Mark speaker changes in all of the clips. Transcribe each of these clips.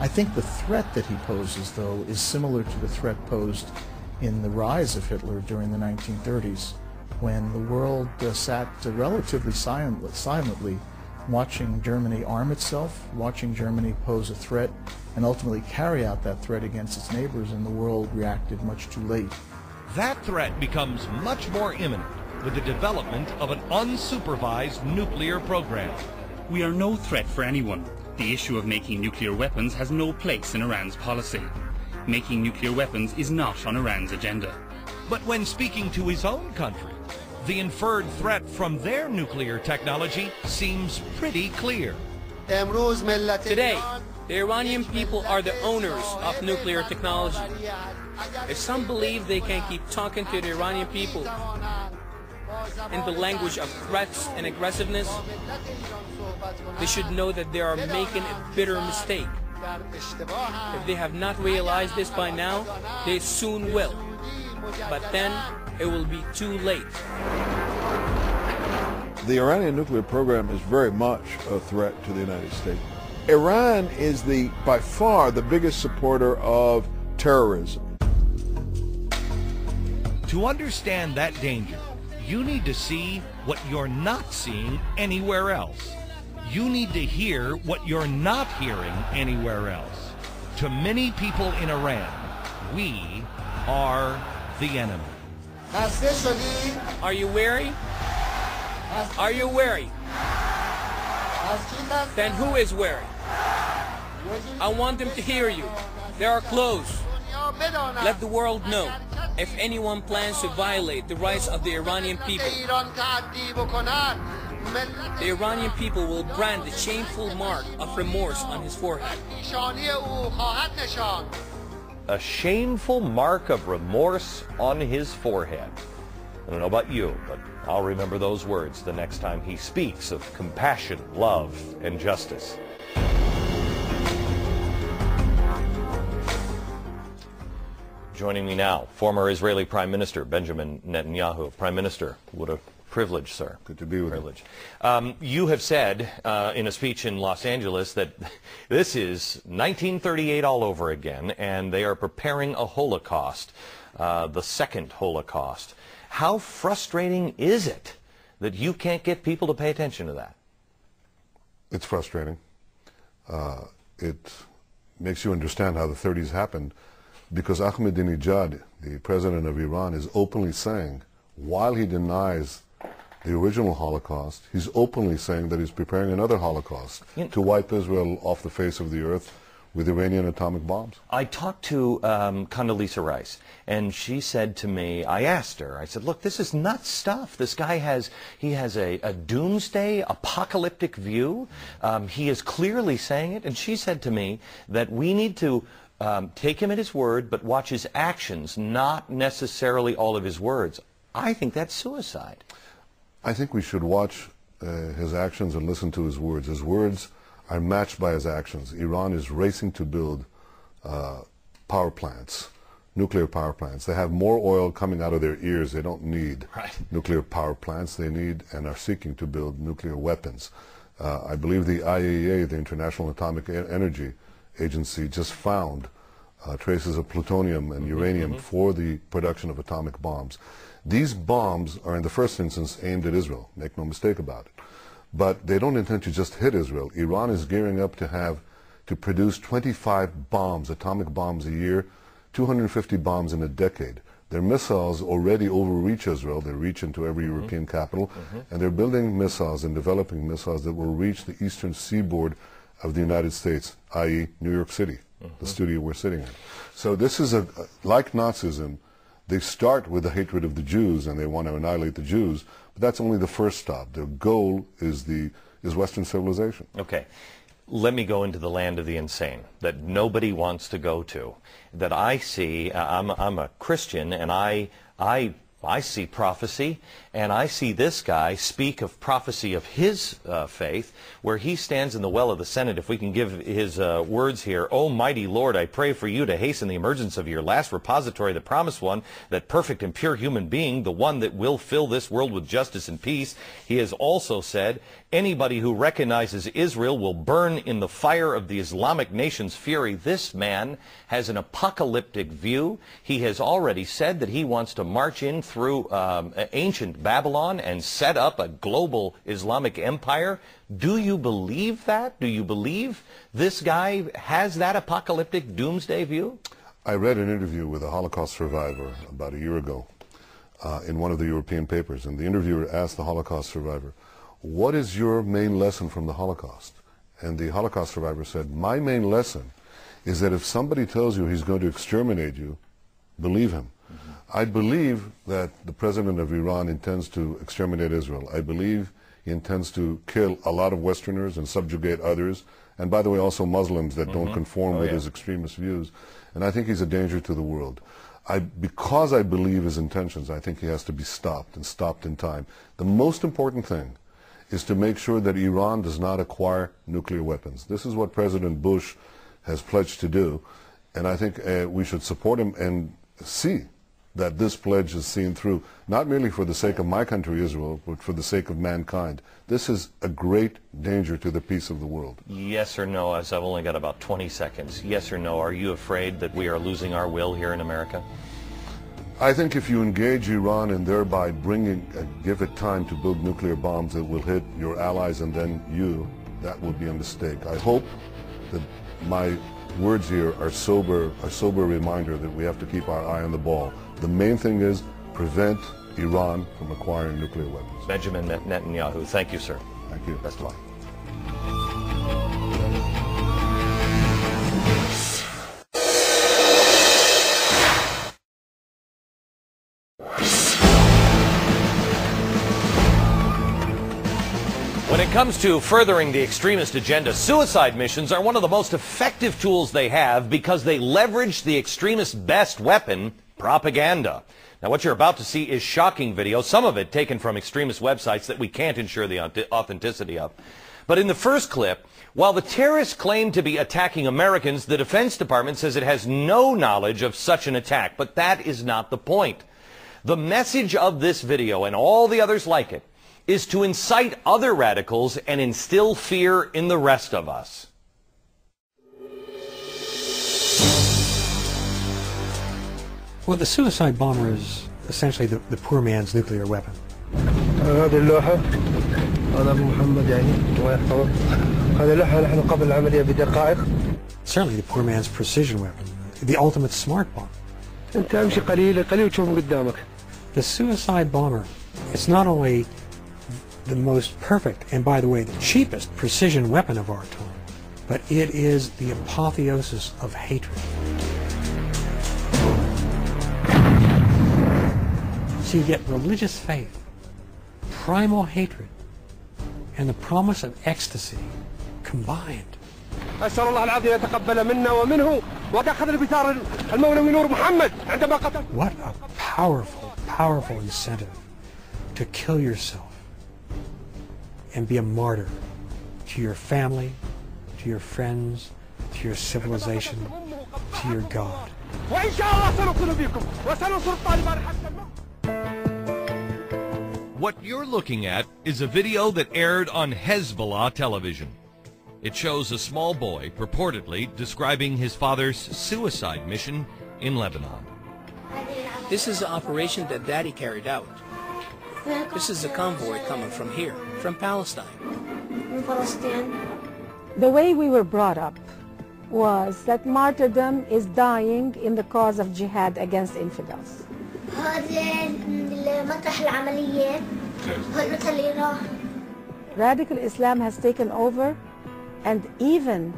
Speaker 1: I think the threat that he poses, though, is similar to the threat posed in the rise of Hitler during the 1930s, when the world sat relatively silently watching Germany arm itself, watching Germany pose a threat, and ultimately carry out that threat against its neighbors, and the world reacted much too late.
Speaker 2: That threat becomes much more imminent with the development of an unsupervised nuclear program.
Speaker 3: We are no threat for anyone. The issue of making nuclear weapons has no place in Iran's policy. Making nuclear weapons is not on Iran's agenda.
Speaker 2: But when speaking to his own country, the inferred threat from their nuclear technology seems pretty clear.
Speaker 4: Today, the Iranian people are the owners of nuclear technology. If some believe they can keep talking to the Iranian people in the language of threats and aggressiveness, they should know that they are making a bitter mistake. If they have not realized this by now, they soon will. But then it will be too late.
Speaker 5: The Iranian nuclear program is very much a threat to the United States. Iran is by far the biggest supporter of terrorism.
Speaker 2: To understand that danger, you need to see what you're not seeing anywhere else. You need to hear what you're not hearing anywhere else. To many people in Iran, we are the enemy.
Speaker 4: Are you weary? Are you weary? Then who is weary? I want them to hear you. They are close. Let the world know if anyone plans to violate the rights of the Iranian people. The Iranian people will brand the shameful mark of remorse on his forehead.
Speaker 6: A shameful mark of remorse on his forehead. I don't know about you, but I'll remember those words the next time he speaks of compassion, love, and justice. Joining me now, former Israeli Prime Minister Benjamin Netanyahu. Prime Minister, what a privilege, sir.
Speaker 5: Good to be with
Speaker 6: you. You have said in a speech in Los Angeles that this is 1938 all over again, and they are preparing a Holocaust, the second Holocaust. How frustrating is it that you can't get people to pay attention to that?
Speaker 5: It's frustrating. It makes you understand how the 30s happened, because Ahmadinejad, the president of Iran, is openly saying, while he denies the original Holocaust, he's openly saying that he's preparing another Holocaust to wipe Israel off the face of the earth with Iranian atomic bombs.
Speaker 6: I talked to Condoleezza Rice, and she said to me, I asked her, I said, look, this is nuts stuff. This guy has a doomsday, apocalyptic view. He is clearly saying it, and she said to me that we need to take him at his word, but watch his actions, not necessarily all of his words. I think that's suicide.
Speaker 5: I think we should watch his actions and listen to his words. His words are matched by his actions. Iran is racing to build power plants, nuclear power plants. They have more oil coming out of their ears. They don't need nuclear power plants. They need and are seeking to build nuclear weapons. I believe the IAEA, the International Atomic Energy Agency, just found traces of plutonium and uranium for the production of atomic bombs. These bombs are in the first instance aimed at Israel, make no mistake about it. But they don't intend to just hit Israel. Iran is gearing up to produce 25 bombs, atomic bombs a year, 250 bombs in a decade. Their missiles already overreach Israel. They reach into every European capital, and they're building missiles and developing missiles that will reach the eastern seaboard of the United States, i.e. New York City, the studio we're sitting in. So this is like Nazism. They start with the hatred of the Jews, and they want to annihilate the Jews, but that's only the first stop. Their goal is Western civilization.
Speaker 6: Okay. Let me go into the land of the insane that nobody wants to go to, that I see. I'm a Christian, and I I see prophecy, and I see this guy speak of prophecy of his faith, where he stands in the well of the Senate. If we can give his words here, "O mighty Lord, I pray for you to hasten the emergence of your last repository, the promised one, that perfect and pure human being, the one that will fill this world with justice and peace." He has also said, "Anybody who recognizes Israel will burn in the fire of the Islamic nation's fury." This man has an apocalyptic view. He has already said that he wants to march in through ancient Babylon and set up a global Islamic empire. Do you believe that? Do you believe this guy has that apocalyptic doomsday view?
Speaker 5: I read an interview with a Holocaust survivor about a year ago in one of the European papers, and the interviewer asked the Holocaust survivor, "What is your main lesson from the Holocaust?" And the Holocaust survivor said, "My main lesson is that if somebody tells you he's going to exterminate you, believe him." I believe that the president of Iran intends to exterminate Israel. I believe he intends to kill a lot of Westerners and subjugate others, and by the way also Muslims that don't conform with his extremist views. And I think he's a danger to the world. Because I believe his intentions, I think he has to be stopped, and stopped in time. The most important thing is to make sure that Iran does not acquire nuclear weapons. This is what President Bush has pledged to do, and I think we should support him and see that this pledge is seen through, not merely for the sake of my country, Israel, but for the sake of mankind. This is a great danger to the peace of the world.
Speaker 6: Yes or no, as I've only got about 20 seconds. Yes or no, are you afraid that we are losing our will here in America?
Speaker 5: I think if you engage Iran and thereby give it time to build nuclear bombs that will hit your allies and then you, that would be a mistake. I hope that my words here are a sober reminder that we have to keep our eye on the ball. The main thing is prevent Iran from acquiring nuclear weapons.
Speaker 6: Benjamin Netanyahu, thank you, sir.
Speaker 5: Thank you.
Speaker 6: Best of luck. When it comes to furthering the extremist agenda, suicide missions are one of the most effective tools they have because they leverage the extremist's best weapon, propaganda. Now, what you're about to see is shocking video, some of it taken from extremist websites that we can't ensure the authenticity of. But in the first clip, while the terrorists claim to be attacking Americans, the Defense Department says it has no knowledge of such an attack. But that is not the point. The message of this video and all the others like it is to incite other radicals and instill fear in the rest of us.
Speaker 7: Well, the suicide bomber is essentially the poor man's nuclear weapon.
Speaker 8: هذه اللوحة هذا أبو محمد يعني الله يحفظه هذه اللوحة نحن قبل العملية بدقائق.
Speaker 7: Certainly the poor man's precision weapon, the ultimate smart bomb.
Speaker 8: أنت امشي قليل قليل وتشوفهم قدامك.
Speaker 7: The suicide bomber, it's not only the most perfect, and by the way, the cheapest precision weapon of our time, but it is the apotheosis of hatred. So you get religious faith, primal hatred, and the promise of ecstasy combined.
Speaker 8: أسأل الله العظيم يتقبل منا ومنه وتأخذ بثار المولوي نور محمد عندما قتل.
Speaker 7: What a powerful, powerful incentive to kill yourself and be a martyr to your family, to your friends, to your civilization, to your God.
Speaker 8: وإن شاء الله سنصل بكم وسننصر الطالبان حتى الموت.
Speaker 2: What you're looking at is a video that aired on Hezbollah television. It shows a small boy purportedly describing his father's suicide mission in Lebanon.
Speaker 4: This is the operation that Daddy carried out. This is a convoy coming from here, from Palestine.
Speaker 9: The way we were brought up was that martyrdom is dying in the cause of jihad against infidels. Radical Islam has taken over, and even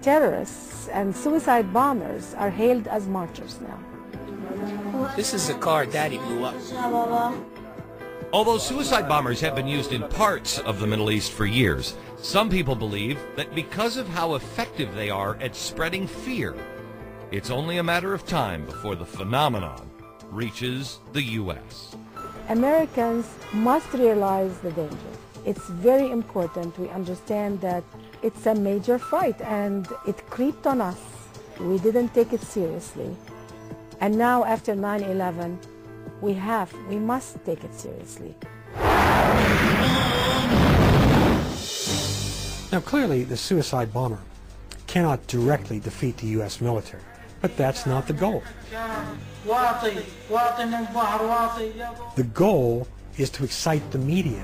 Speaker 9: terrorists and suicide bombers are hailed as martyrs now.
Speaker 4: This is the car Daddy blew up.
Speaker 2: Although suicide bombers have been used in parts of the Middle East for years, some people believe that because of how effective they are at spreading fear, it's only a matter of time before the phenomenon reaches the U.S.
Speaker 9: Americans must realize the danger. It's very important we understand that it's a major fight and it creeped on us. We didn't take it seriously. And now after 9/11, we must take it seriously.
Speaker 7: Now clearly the suicide bomber cannot directly defeat the U.S. military, but that's not the goal. The goal is to excite the media,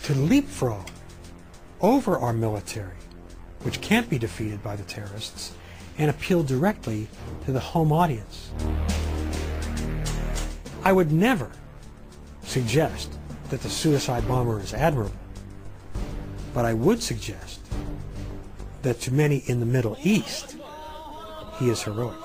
Speaker 7: to leapfrog over our military, which can't be defeated by the terrorists, and appeal directly to the home audience. I would never suggest that the suicide bomber is admirable, but I would suggest that to many in the Middle East, he is heroic.